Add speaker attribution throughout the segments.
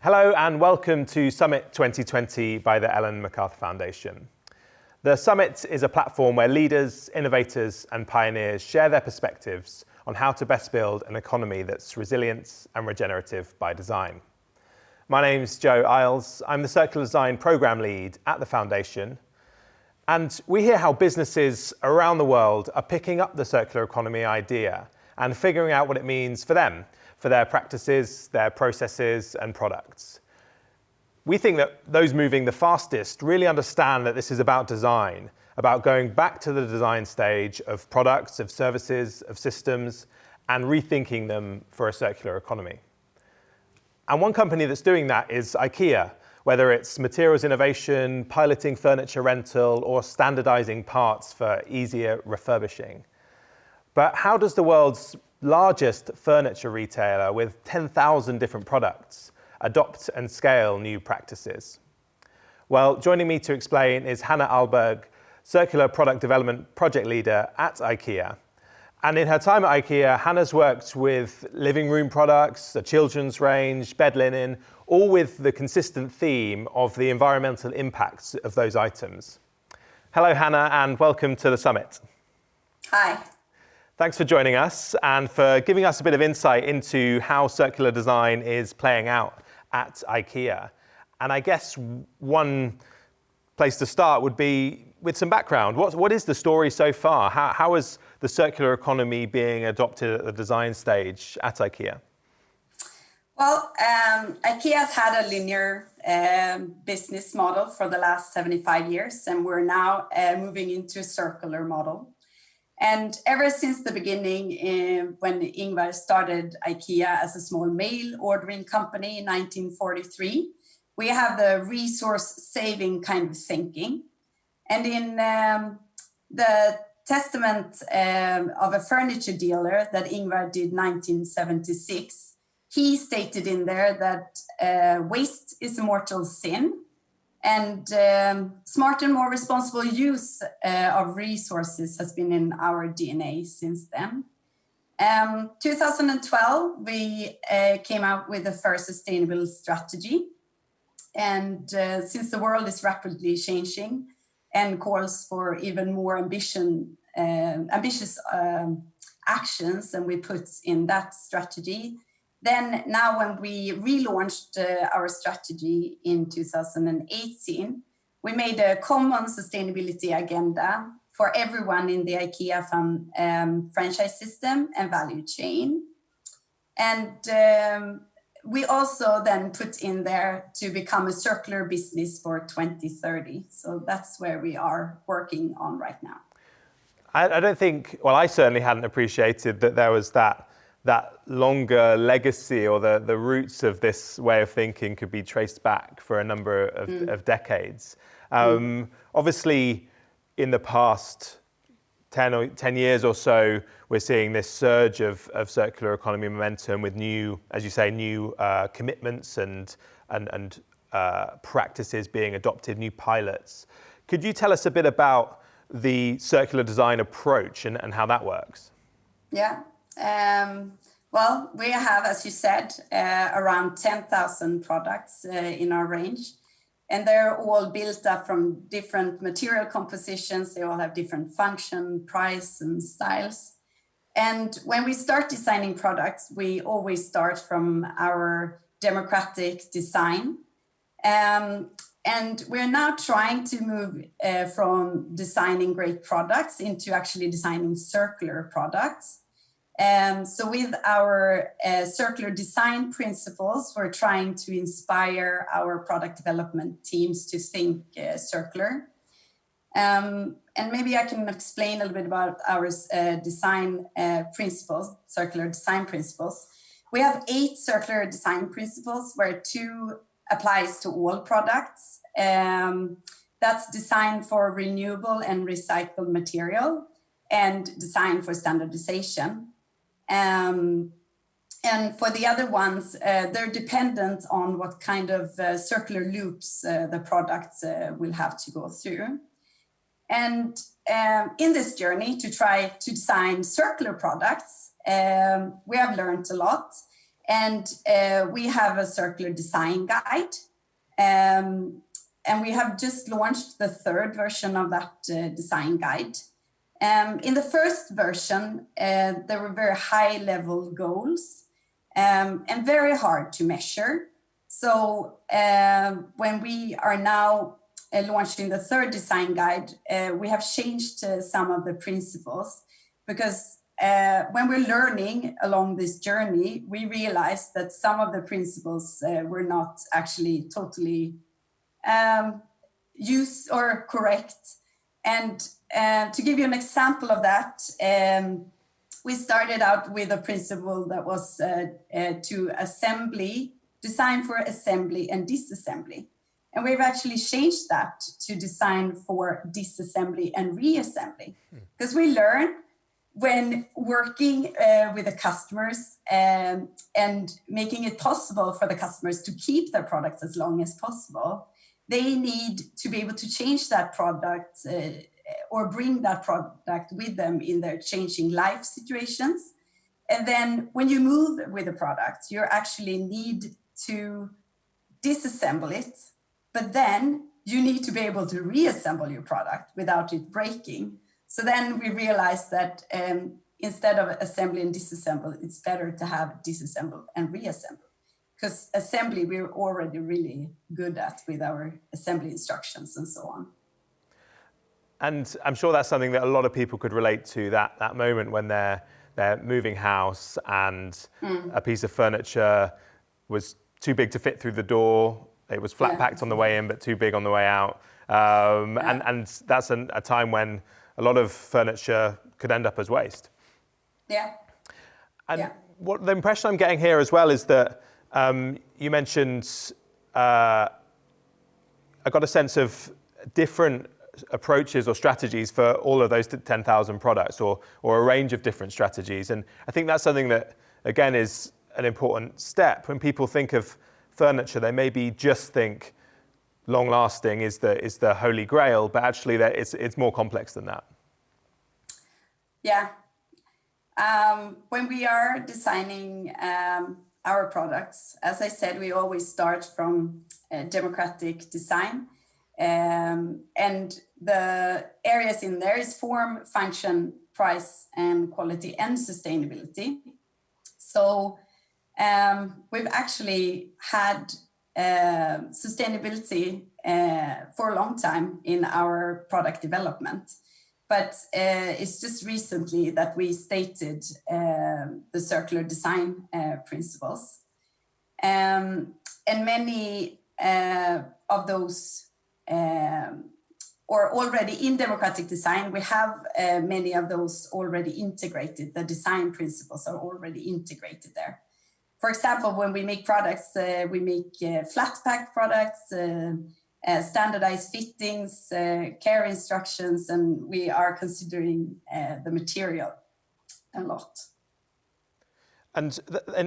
Speaker 1: Hello and welcome to Summit 2020 by the Ellen MacArthur Foundation. The Summit is a platform where leaders, innovators and pioneers share their perspectives on how to best build an economy that's resilient and regenerative by design. My name's Joe Isles. I'm the Circular Design Programme Lead at the Foundation. And we hear how businesses around the world are picking up the circular economy idea and figuring out what it means for them, for their practices, their processes and products. We think that those moving the fastest really understand that this is about design, about going back to the design stage of products, of services, of systems, and rethinking them for a circular economy. And one company that's doing that is IKEA, whether it's materials innovation, piloting furniture rental, or standardizing parts for easier refurbishing. But how does the world's largest furniture retailer with 10,000 different products adopt and scale new practices? Well, joining me to explain is Hannah Alberg, Circular Product Development Project Leader at IKEA. And in her time at IKEA, Hannah's worked with living room products, a children's range, bed linen, all with the consistent theme of the environmental impacts of those items. Hello, Hannah, and welcome to the Summit.
Speaker 2: Hi.
Speaker 1: Thanks for joining us and for giving us a bit of insight into how circular design is playing out at IKEA. And I guess one place to start would be with some background. What is the story so far? How is the circular economy being adopted at the design stage at IKEA?
Speaker 2: Well, IKEA has had a linear business model for the last 75 years, and we're now moving into a circular model. And ever since the beginning, when Ingvar started IKEA as a small mail ordering company in 1943, we have the resource-saving kind of thinking. And in the testament of a furniture dealer that Ingvar did 1976, he stated in there that waste is a mortal sin, and smart and more responsible use of resources has been in our DNA since then. 2012, we came out with the first sustainable strategy. And since the world is rapidly changing and calls for even more ambitious actions than we put in that strategy, then now when we relaunched our strategy in 2018, we made a common sustainability agenda for everyone in the IKEA franchise system and value chain. And we also then put in there to become a circular business for 2030. So that's where we are working on right now.
Speaker 1: I don't think, well, I certainly hadn't appreciated that there was that longer legacy, or the roots of this way of thinking could be traced back for a number of decades. Obviously, in the past 10 years or so, we're seeing this surge of circular economy momentum with new, as you say, new commitments and practices being adopted, new pilots. Could you tell us a bit about the circular design approach and how that works?
Speaker 2: Yeah. Well, we have, as you said, around 10,000 products in our range, and they're all built up from different material compositions. They all have different function, price, and styles. And when we start designing products, we always start from our democratic design. And we're now trying to move from designing great products into actually designing circular products. So with our circular design principles, we're trying to inspire our product development teams to think circular. And maybe I can explain a little bit about our design principles, circular design principles. We have 8 circular design principles, where 2 applies to all products. That's designed for renewable and recycled material, and designed for standardization. And for the other ones, they're dependent on what kind of circular loops the products will have to go through. And in this journey to try to design circular products, we have learned a lot. And we have a circular design guide. And we have just launched the third version of that design guide. In the first version, there were very high level goals and very hard to measure. So when we are now launching the third design guide, we have changed some of the principles, because when we're learning along this journey, we realized that some of the principles were not actually totally used or correct. And to give you an example of that, we started out with a principle that was to design for assembly and disassembly. And we've actually changed that to design for disassembly and reassembly. Because we learn when working with the customers and making it possible for the customers to keep their products as long as possible, they need to be able to change that product or bring that product with them in their changing life situations. And then when you move with a product, you actually need to disassemble it, but then you need to be able to reassemble your product without it breaking. So then we realized that instead of assembly and disassemble, it's better to have disassemble and reassemble. Because assembly, we're already really good at with our assembly instructions and so on.
Speaker 1: And I'm sure that's something that a lot of people could relate to, that moment when they're moving house and a piece of furniture was too big to fit through the door. It was flat packed on the way in, but too big on the way out. And that's a time when a lot of furniture could end up as waste.
Speaker 2: Yeah.
Speaker 1: And what the impression I'm getting here as well is that you mentioned, I got a sense of different approaches or strategies for all of those 10,000 products, or a range of different strategies. And I think that's something that, again, is an important step. When people think of furniture, they maybe just think long lasting is the holy grail, but actually it's more complex than that.
Speaker 2: Yeah. When we are designing our products, as I said, we always start from democratic design. And the areas in there is form, function, price, and quality, and sustainability. So we've actually had sustainability for a long time in our product development. But it's just recently that we stated the circular design principles. And many of those, or already in democratic design, we have many of those already integrated. The design principles are already integrated there. For example, when we make products, we make flat pack products, standardized fittings, care instructions, and we are considering the material a lot.
Speaker 1: And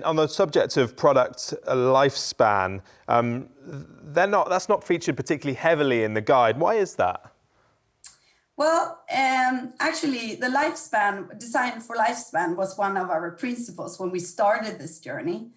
Speaker 1: on the subject of product lifespan, that's not featured particularly heavily in the guide. Why is that?
Speaker 2: Well, actually, the design for lifespan was one of our principles when we started this journey.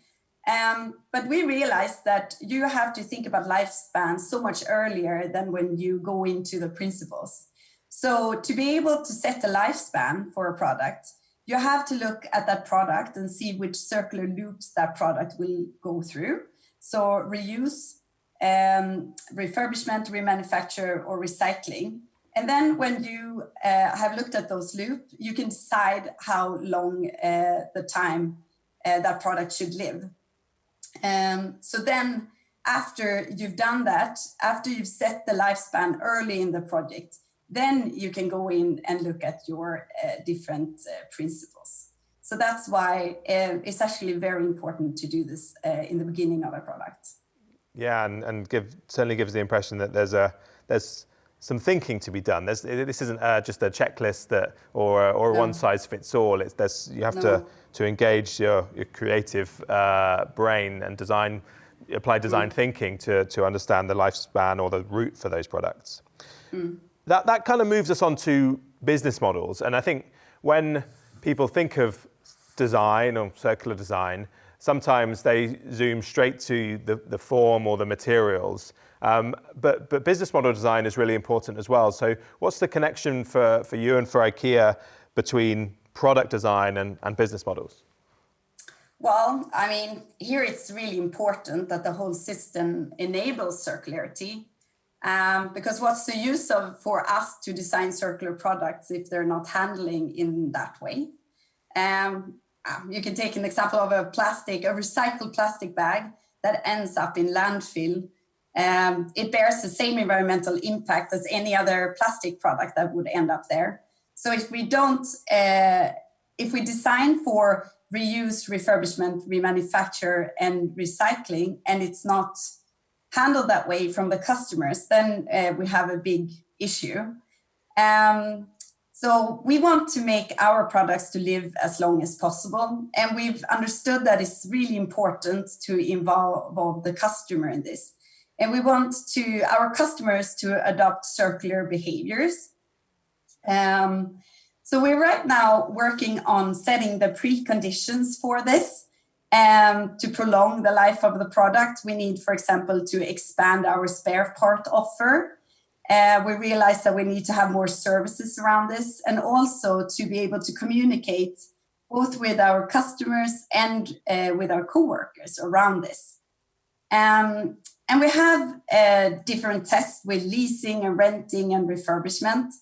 Speaker 2: But we realized that you have to think about lifespan so much earlier than when you go into the principles. So to be able to set a lifespan for a product, you have to look at that product and see which circular loops that product will go through. So reuse, refurbishment, remanufacture, or recycling. And then when you have looked at those loops, you can decide how long the time that product should live. So then after you've done that, after you've set the lifespan early in the project, then you can go in and look at your different principles. So that's why it's actually very important to do this in the beginning of a product.
Speaker 1: Yeah, and certainly gives the impression that there's some thinking to be done. This isn't just a checklist or one size fits all. You have to engage your creative brain and apply design thinking to understand the lifespan or the route for those products. That kind of moves us on to business models. And I think when people think of design or circular design, sometimes they zoom straight to the form or the materials. But business model design is really important as well. So what's the connection for you and for IKEA between product design and business models?
Speaker 2: Well, I mean, here it's really important that the whole system enables circularity. Because what's the use of for us to design circular products if they're not handling in that way? You can take an example of a recycled plastic bag that ends up in landfill. It bears the same environmental impact as any other plastic product that would end up there. So if we design for reuse, refurbishment, remanufacture, and recycling, and it's not handled that way from the customers, then we have a big issue. So we want to make our products to live as long as possible. And we've understood that it's really important to involve the customer in this. And we want our customers to adopt circular behaviors. So we're right now working on setting the preconditions for this. To prolong the life of the product, we need, for example, to expand our spare part offer. We realize that we need to have more services around this, and also to be able to communicate both with our customers and with our coworkers around this. And we have different tests with leasing and renting and refurbishment.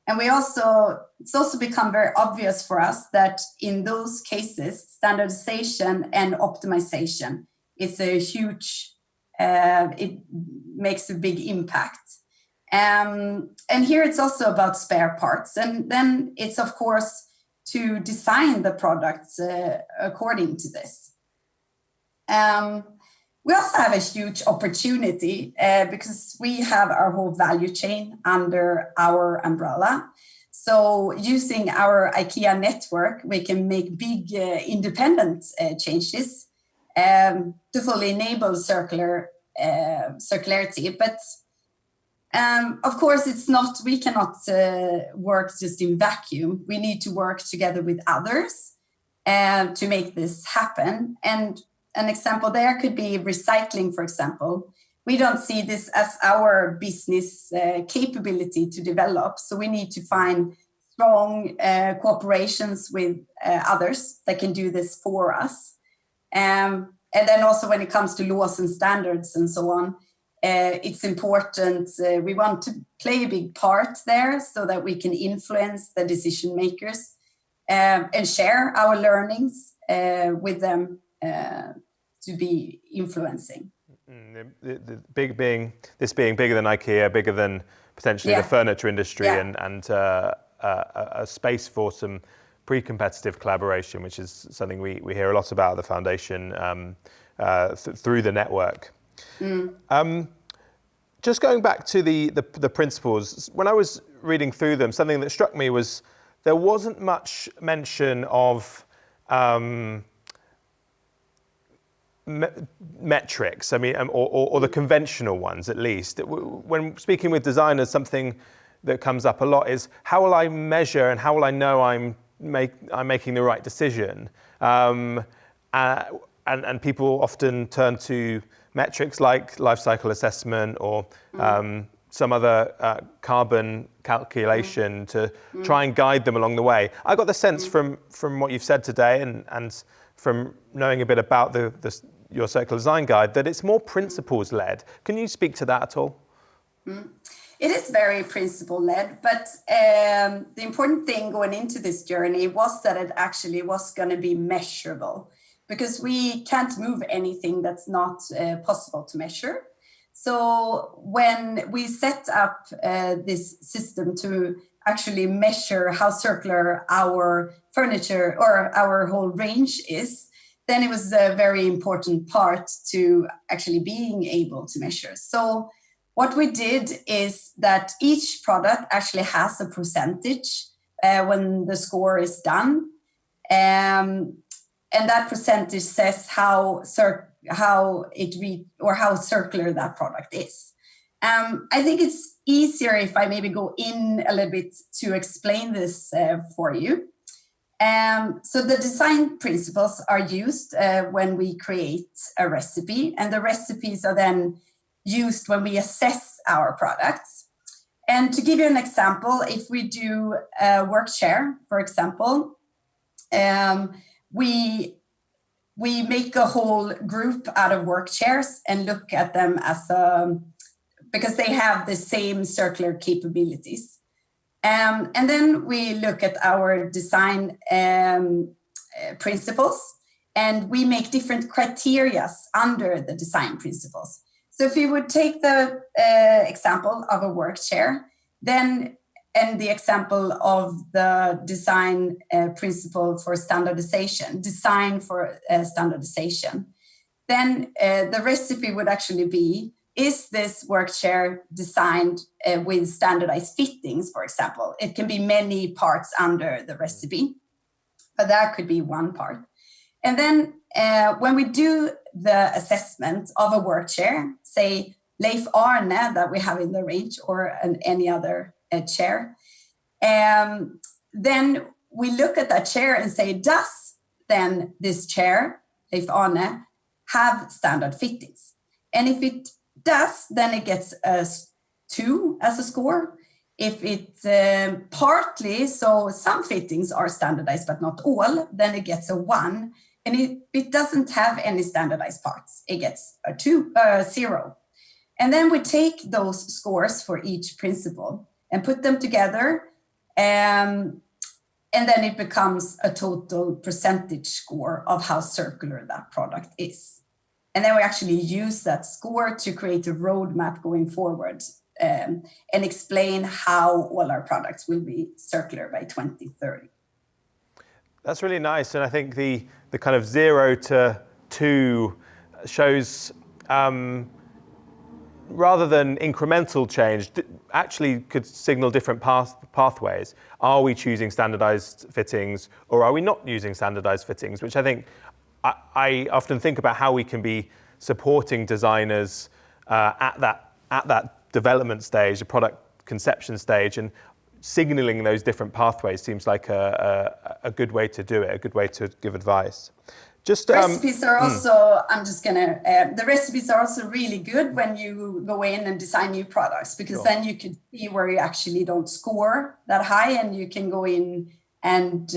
Speaker 2: And it's also become very obvious for us that in those cases, standardization and optimization is a huge, it makes a big impact. And here it's also about spare parts. And then it's, of course, to design the products according to this. We also have a huge opportunity because we have our whole value chain under our umbrella. So using our IKEA network, we can make big independent changes to fully enable circularity. But of course, we cannot work just in vacuum. We need to work together with others to make this happen. And an example there could be recycling, for example. We don't see this as our business capability to develop. So we need to find strong cooperations with others that can do this for us. And then also when it comes to laws and standards and so on, it's important. We want to play a big part there so that we can influence the decision makers and share our learnings with them to be influencing.
Speaker 1: The big being bigger than IKEA, bigger than potentially the furniture industry, and a space for some pre-competitive collaboration, which is something we hear a lot about at the foundation through the network. Just going back to the principles, when I was reading through them, something that struck me was there wasn't much mention of metrics, I mean, or the conventional ones at least. When speaking with designers, something that comes up a lot is how will I measure and how will I know I'm making the right decision? And people often turn to metrics like life cycle assessment or some other carbon calculation to try and guide them along the way. I got the sense from what you've said today and from knowing a bit about your circular design guide that it's more principles led. Can you speak to that at all?
Speaker 2: It is very principle led, but the important thing going into this journey was that it actually was going to be measurable, because we can't move anything that's not possible to measure. So when we set up this system to actually measure how circular our furniture or our whole range is, then it was a very important part to actually being able to measure. So what we did is that each product actually has a percentage when the score is done. And that percentage says how circular that product is. I think it's easier if I maybe go in a little bit to explain this for you. So the design principles are used when we create a recipe, and the recipes are then used when we assess our products. And to give you an example, if we do a work share, for example, we make a whole group out of work chairs and look at them as because they have the same circular capabilities. And then we look at our design principles, and we make different criteria under the design principles. So if you would take the example of a work chair, then and the example of the design principle for standardization, design for standardization, then the recipe would actually be, is this work chair designed with standardized fittings, for example? It can be many parts under the recipe, but that could be one part. And then when we do the assessment of a work chair, say Leif Arne that we have in the range or any other chair, then we look at that chair and say, does then this chair, Leif Arne, have standard fittings? And if it does, then it gets a 2 as a score. If it's partly, so some fittings are standardized but not all, then it gets a 1. And if it doesn't have any standardized parts, it gets a 0. And then we take those scores for each principle and put them together, and then it becomes a total percentage score of how circular that product is. And then we actually use that score to create a roadmap going forward and explain how all our products will be circular by 2030.
Speaker 1: That's really nice. And I think the kind of 0 to 2 shows, rather than incremental change, actually could signal different pathways. Are we choosing standardized fittings, or are we not using standardized fittings? Which I think, I often think about how we can be supporting designers at that development stage, the product conception stage, and signaling those different pathways seems like a good way to do it, a good way to give advice. Just
Speaker 2: recipes are also, the recipes are also really good when you go in and design new products, because then you can see where you actually don't score that high, and you can go in and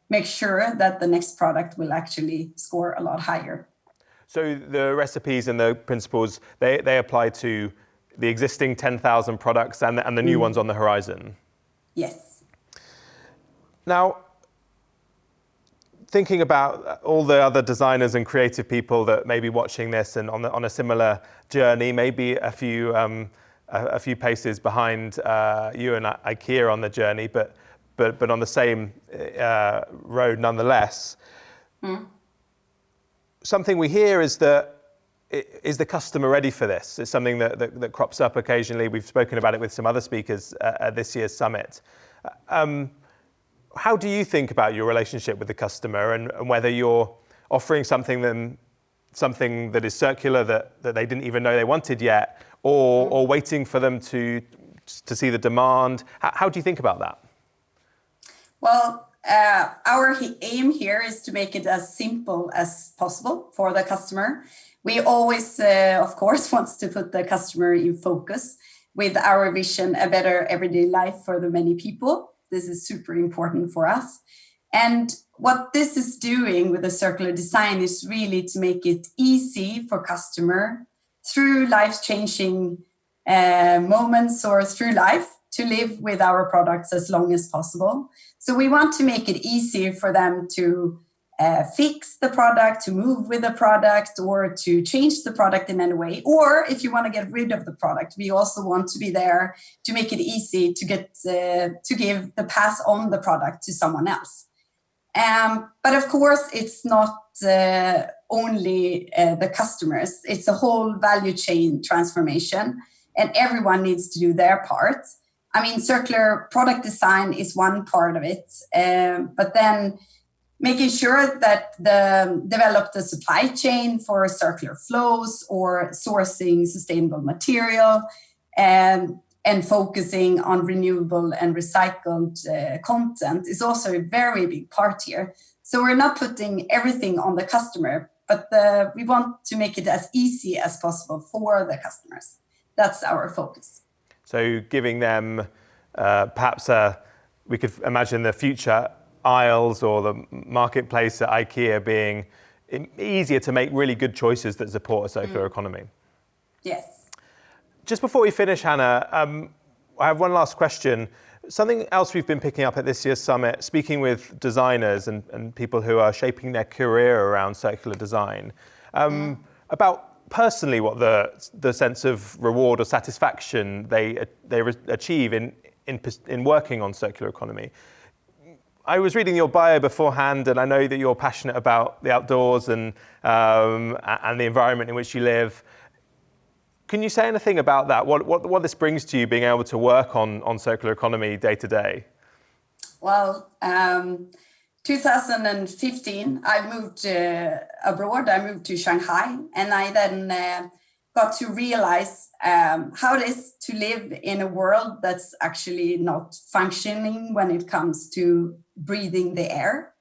Speaker 2: make sure that the next product will actually score a lot higher.
Speaker 1: So the recipes and the principles, they apply to the existing 10,000 products and the new ones on the horizon?
Speaker 2: Yes.
Speaker 1: Now, thinking about all the other designers and creative people that may be watching this and on a similar journey, maybe a few paces behind you and IKEA on the journey, but on the same road nonetheless. Something we hear is that, is the customer ready for this? It's something that crops up occasionally. We've spoken about it with some other speakers at this year's summit. How do you think about your relationship with the customer, and whether you're offering something that is circular that they didn't even know they wanted yet, or waiting for them to see the demand? How do you think about that?
Speaker 2: Well, our aim here is to make it as simple as possible for the customer. We always, of course, want to put the customer in focus with our vision, a better everyday life for the many people. This is super important for us. And what this is doing with the circular design is really to make it easy for customer through life-changing moments or through life to live with our products as long as possible. So we want to make it easy for them to fix the product, to move with the product, or to change the product in any way. Or if you want to get rid of the product, we also want to be there to make it easy to get to pass on the product to someone else. But of course, it's not only the customers. It's a whole value chain transformation, and everyone needs to do their part. I mean, circular product design is one part of it, but then making sure that develop the supply chain for circular flows or sourcing sustainable material, and and focusing on renewable and recycled content is also a very big part here. So we're not putting everything on the customer, but we want to make it as easy as possible for the customers. That's our focus.
Speaker 1: So giving them perhaps we could imagine the future aisles or the marketplace at IKEA being easier to make really good choices that support a circular economy.
Speaker 2: Yes.
Speaker 1: Just before we finish, Hannah, I have one last question. Something else we've been picking up at this year's summit, speaking with designers and people who are shaping their career around circular design, about personally what the sense of reward or satisfaction they achieve in working on circular economy. I was reading your bio beforehand, and I know that you're passionate about the outdoors and the environment in which you live. Can you say anything about that? What this brings to you, being able to work on circular economy day to day?
Speaker 2: Well, 2015, I moved abroad. I moved to Shanghai, and I then got to realize how it is to live in a world that's actually not functioning when it comes to breathing the air.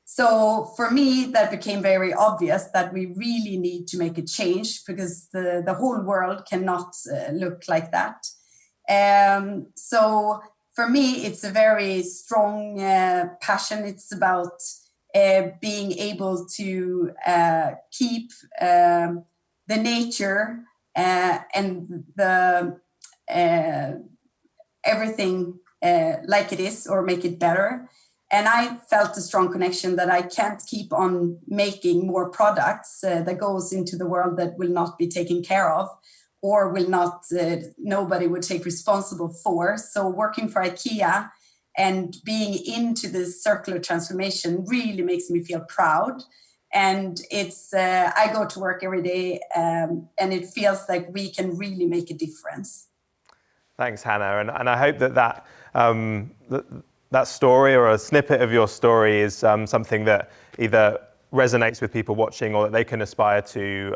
Speaker 2: So for me, that became very obvious that we really need to make a change, because the whole world cannot look like that. So for me, it's a very strong passion. It's about being able to keep the nature and the everything like it is, or make it better. And I felt a strong connection that I can't keep on making more products that goes into the world that will not be taken care of, or will not, nobody would take responsible for. So working for IKEA and being into this circular transformation really makes me feel proud. And it's, I go to work every day and it feels like we can really make a difference.
Speaker 1: Thanks, Hannah. And I hope that story, or a snippet of your story, is something that either resonates with people watching, or that they can aspire to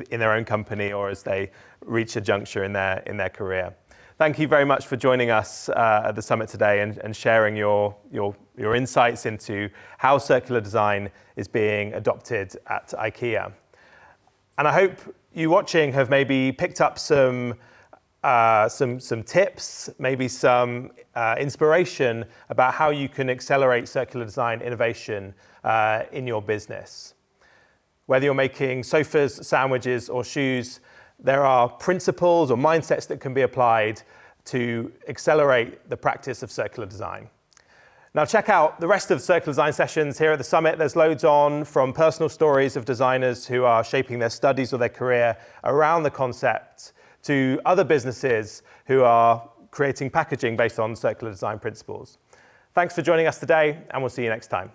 Speaker 1: in their own company, or as they reach a juncture in their career. Thank you very much for joining us at the summit today and sharing your insights into how circular design is being adopted at IKEA. And I hope you watching have maybe picked up some tips, maybe some inspiration about how you can accelerate circular design innovation in your business. Whether you're making sofas, sandwiches, or shoes, there are principles or mindsets that can be applied to accelerate the practice of circular design. Now check out the rest of circular design sessions here at the summit. There's loads on, from personal stories of designers who are shaping their studies or their career around the concept, to other businesses who are creating packaging based on circular design principles. Thanks for joining us today, and we'll see you next time.